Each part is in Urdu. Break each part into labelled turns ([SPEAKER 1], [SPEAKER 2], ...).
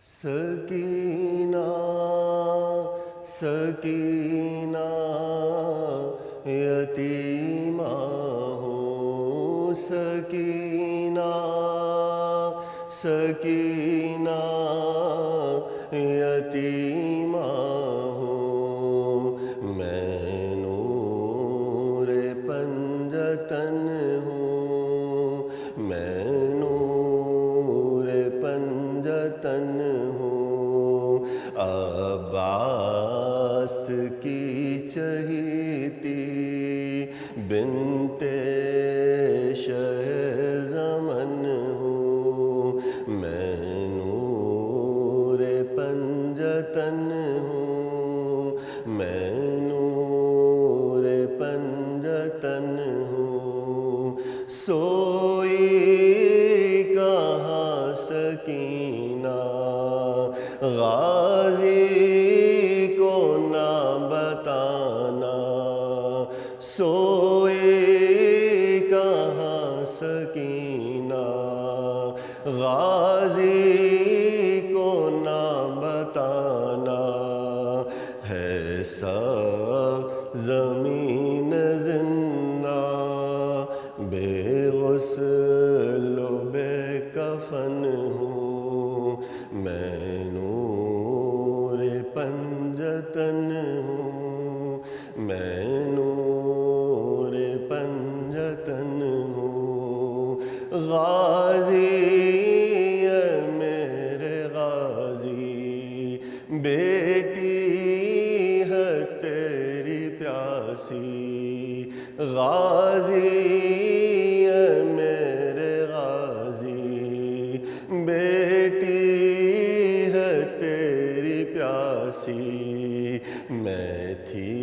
[SPEAKER 1] سکینہ سکینہ یتیمہ ہوں، سکینہ سکینہ یتیمہ ہوں، میں نور پنجتن ہوں، میں نور پنجتن ہوں، عباس کی چہیتی بنت شہ زمن ہوں، میں نور پنجتن ہوں، میں نور پنجتن ہوں، سوئی کہاں سکینہ غازی کو نہ بتانا، سوئی کہاں سکینہ غازی کو نہ بتانا، ہے سب زمین زندہ بے غسل و بے کفن ہوں، میں نور پنجتن ہوں، میں نور پنجتن ہوں، غازی ہے میرے غازی، بیٹی ہے تیری پیاسی، غازی ہے میرے غازی، بیٹی ہے تیری پیاسی، میں تھی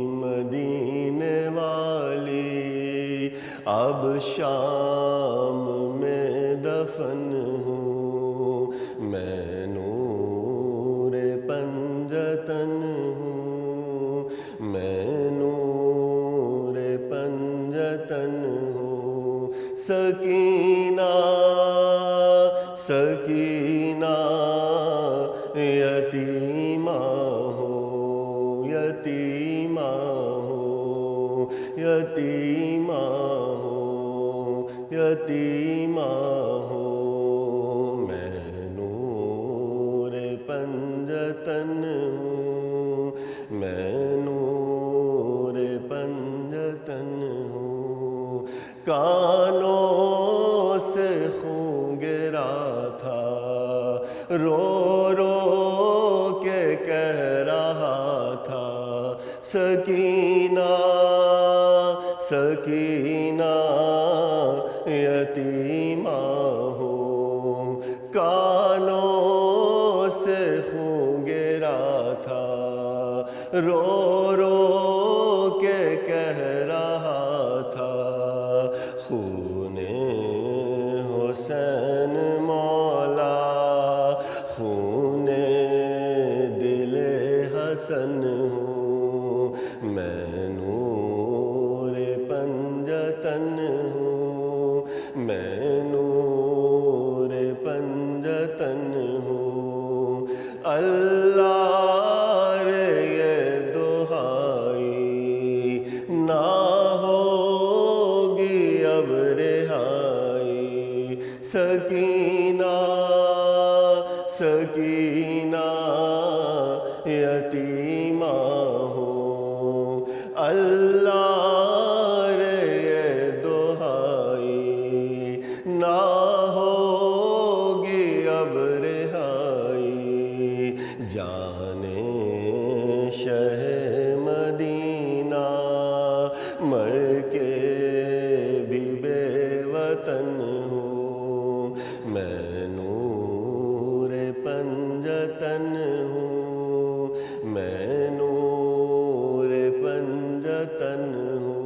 [SPEAKER 1] مدینے والی اب شام میں دفن ہوں، میں نور پنجتن ہوں، میں نور پنجتن ہوں، سکینہ سکینہ یتیمہ ہوں، یتیمہ ہوں، یتیمہ ہوں، یتیمہ ہوں، میں نور پنجتن ہوں، میں نور پنجتن ہوں، کانوں سے خون گرا تھا، رو رو کے کہہ رہا تھا، سکینہ سکینہ یتیمہ ہوں، کانوں سے خون گرا تھا، رو رو کے کہہ رہا تھا، خون حسین مولا خون دل حسن ہوں، میں نور پنجتن ہوں، میں نور پنجتن ہوں، اللہ رے یہ دہائی نہ ہوگی اب رہائی، سکینہ سکینہ یتیمہ ہوں، اللہ رے یہ دہائی نہ ہوگی اب رہائی، جانے شہ مدینہ مر کے بھی بے وطن ہوں، میں نور پنجتن ہوں، میں نور پنجتن ہوں۔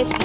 [SPEAKER 2] HD